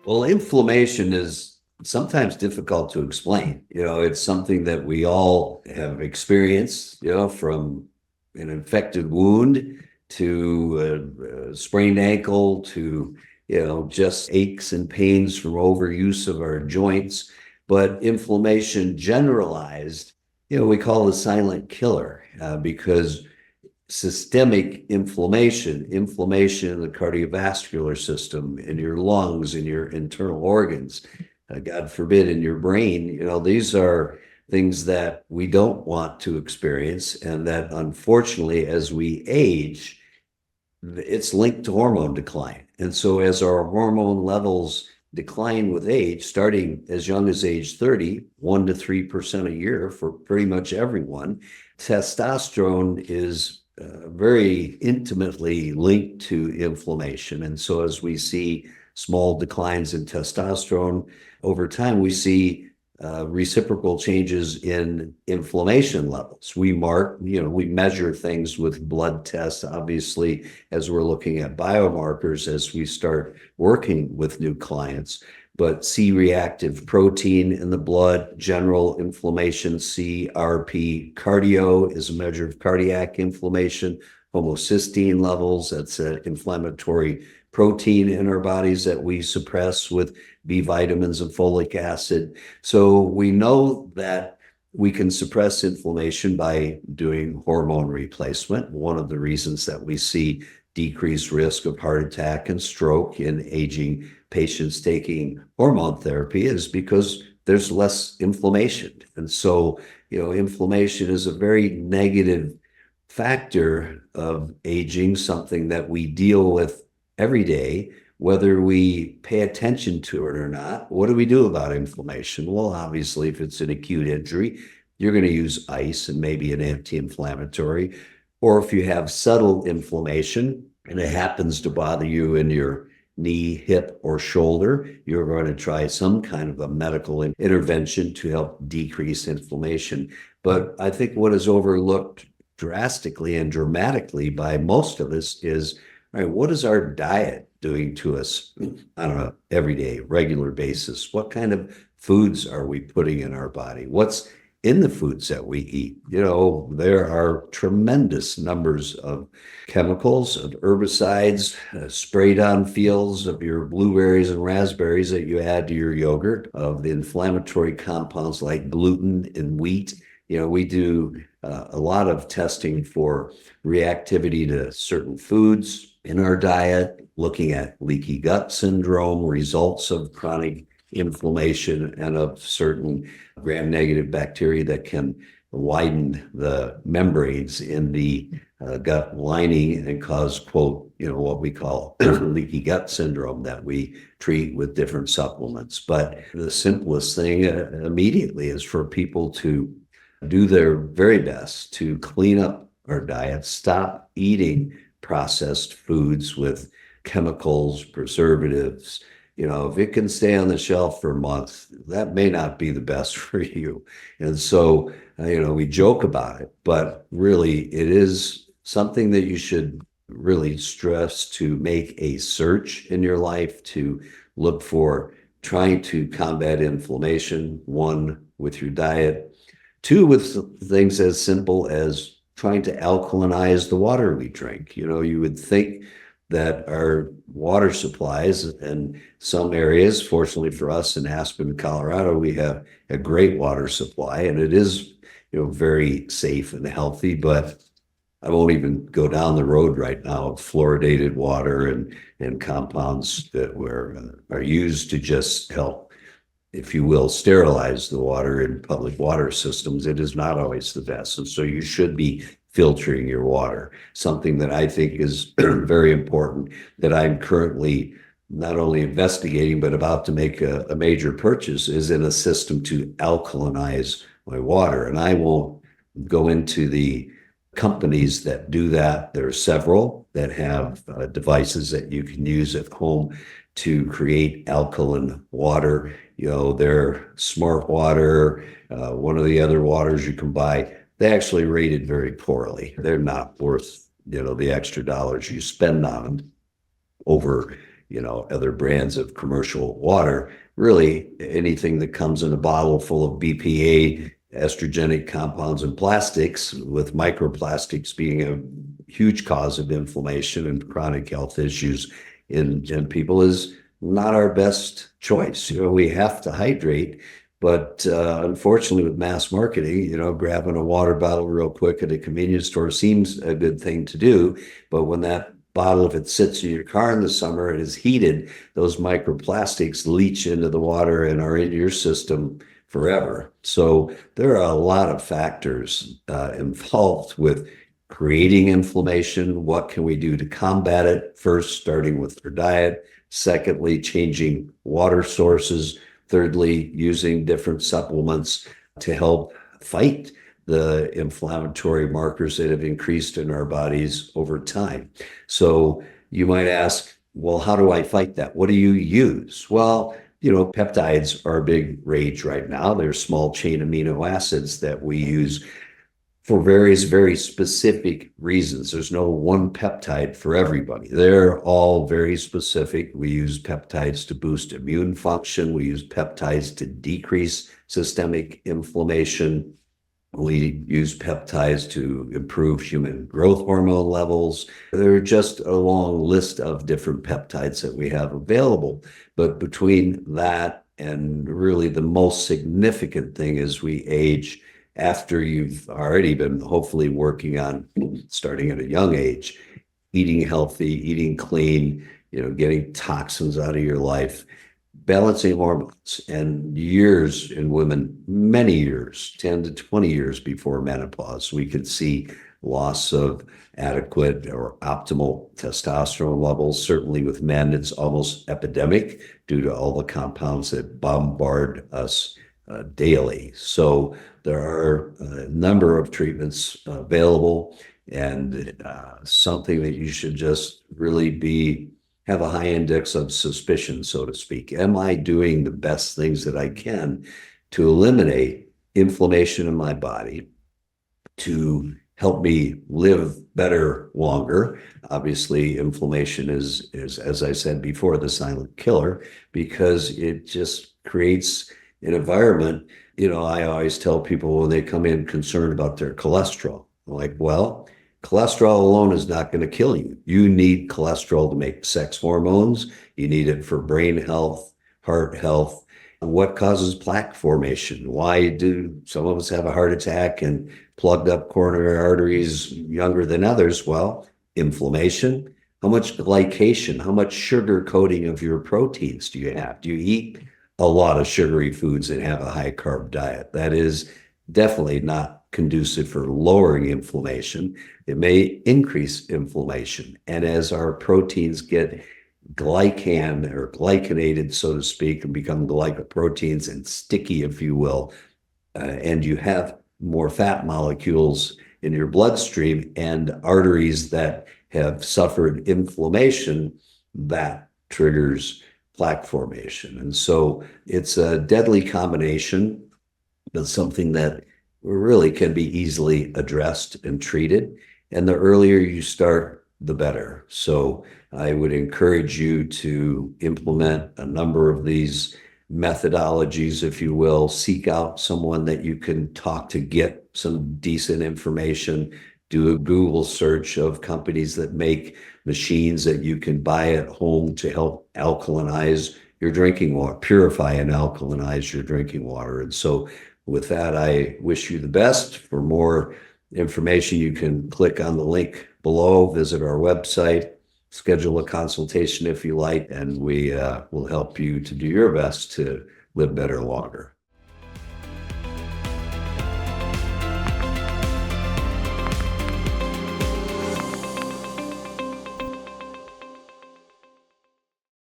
Well, inflammation is sometimes difficult to explain. It's something that we all have experienced, from an infected wound to a sprained ankle to, just aches and pains from overuse of our joints. But inflammation generalized, we call the silent killer because systemic inflammation in the cardiovascular system, in your lungs, in your internal organs, God forbid, in your brain. These are things that we don't want to experience, and that unfortunately, as we age, it's linked to hormone decline. And so as our hormone levels decline with age, starting as young as age 30, 1 to 3% a year for pretty much everyone, testosterone is very intimately linked to inflammation. And so as we see small declines in testosterone over time, we see reciprocal changes in inflammation levels. We measure things with blood tests, obviously, as we're looking at biomarkers as we start working with new clients. But C-reactive protein in the blood, general inflammation, CRP, cardio is a measure of cardiac inflammation, homocysteine levels, that's an inflammatory protein in our bodies that we suppress with B vitamins and folic acid. So we know that we can suppress inflammation by doing hormone replacement. One of the reasons that we see decreased risk of heart attack and stroke in aging patients taking hormone therapy is because there's less inflammation. And so, inflammation is a very negative factor of aging, something that we deal with every day, whether we pay attention to it or not. What do we do about inflammation? Well, obviously, if it's an acute injury, you're going to use ice and maybe an anti-inflammatory. Or if you have subtle inflammation and it happens to bother you in your knee, hip, or shoulder, you're going to try some kind of a medical intervention to help decrease inflammation. But I think what is overlooked drastically and dramatically by most of us is, all right, what is our diet doing to us on an everyday, regular basis? What kind of foods are we putting in our body? What's in the foods that we eat? There are tremendous numbers of chemicals, of herbicides sprayed on fields of your blueberries and raspberries that you add to your yogurt, of the inflammatory compounds like gluten in wheat. We do a lot of testing for reactivity to certain foods in our diet, looking at leaky gut syndrome, results of chronic inflammation, and of certain gram-negative bacteria that can widen the membranes in the gut lining and cause, quote, what we call leaky gut syndrome that we treat with different supplements. But the simplest thing immediately is for people to do their very best to clean up our diet, stop eating processed foods with chemicals, preservatives. If it can stay on the shelf for a month, that may not be the best for you. And so, we joke about it, but really it is something that you should really stress to make a search in your life to look for trying to combat inflammation, one, with your diet, two, with things as simple as trying to alkalinize the water we drink. You would think that our water supplies in some areas, fortunately for us in Aspen, Colorado, we have a great water supply, and it is, very safe and healthy. But I won't even go down the road right now of fluoridated water and compounds that are used to just help, if you will, sterilize the water in public water systems. It is not always the best. And so you should be filtering your water. Something that I think is very important, that I'm currently not only investigating, but about to make a major purchase, is in a system to alkalinize my water. And I won't go into the companies that do that. There are several that have devices that you can use at home to create alkaline water. Their smart water, one of the other waters you can buy, they actually rated very poorly. They're not worth, the extra dollars you spend on them over, other brands of commercial water. Really, anything that comes in a bottle full of BPA, estrogenic compounds, and plastics, with microplastics being a huge cause of inflammation and chronic health issues in people, is not our best choice. We have to hydrate, but unfortunately, with mass marketing, grabbing a water bottle real quick at a convenience store seems a good thing to do. But when that bottle, if it sits in your car in the summer and is heated, those microplastics leach into the water and are in your system forever. So there are a lot of factors involved with creating inflammation. What can we do to combat it? First, starting with our diet. Secondly, changing water sources. Thirdly, using different supplements to help fight the inflammatory markers that have increased in our bodies over time. So you might ask, well, how do I fight that? What do you use? Well, peptides are a big rage right now. They're small chain amino acids that we use for various, very specific reasons. There's no one peptide for everybody. They're all very specific. We use peptides to boost immune function. We use peptides to decrease systemic inflammation. We use peptides to improve human growth hormone levels. There are just a long list of different peptides that we have available. But between that and really the most significant thing as we age, after you've already been hopefully working on starting at a young age, eating healthy, eating clean, getting toxins out of your life, balancing hormones, and years in women, many years, 10 to 20 years before menopause, we could see loss of adequate or optimal testosterone levels. Certainly with men, it's almost epidemic due to all the compounds that bombard us daily. So there are a number of treatments available, and something that you should just really have a high index of suspicion, so to speak. Am I doing the best things that I can to eliminate inflammation in my body, to help me live better longer? Obviously, inflammation is, as I said before, the silent killer, because it just creates an environment. I always tell people when they come in concerned about their cholesterol, I'm like, well, cholesterol alone is not going to kill you. You need cholesterol to make sex hormones. You need it for brain health, heart health. What causes plaque formation? Why do some of us have a heart attack and plugged up coronary arteries younger than others? Well, inflammation. How much glycation, how much sugar coating of your proteins do you have? Do you eat a lot of sugary foods and have a high carb diet? That is definitely not conducive for lowering inflammation. It may increase inflammation. And as our proteins get glycanated, so to speak, and become glycoproteins and sticky, if you will, and you have more fat molecules in your bloodstream and arteries that have suffered inflammation, that triggers plaque formation. And so it's a deadly combination, but something that really can be easily addressed and treated. And the earlier you start, the better. So I would encourage you to implement a number of these methodologies, if you will. Seek out someone that you can talk to, get some decent information. Do a Google search of companies that make machines that you can buy at home to help alkalinize your drinking water, purify and alkalinize your drinking water. And so with that, I wish you the best. For more information, you can click on the link below, visit our website, schedule a consultation if you like, and we will help you to do your best to live better longer.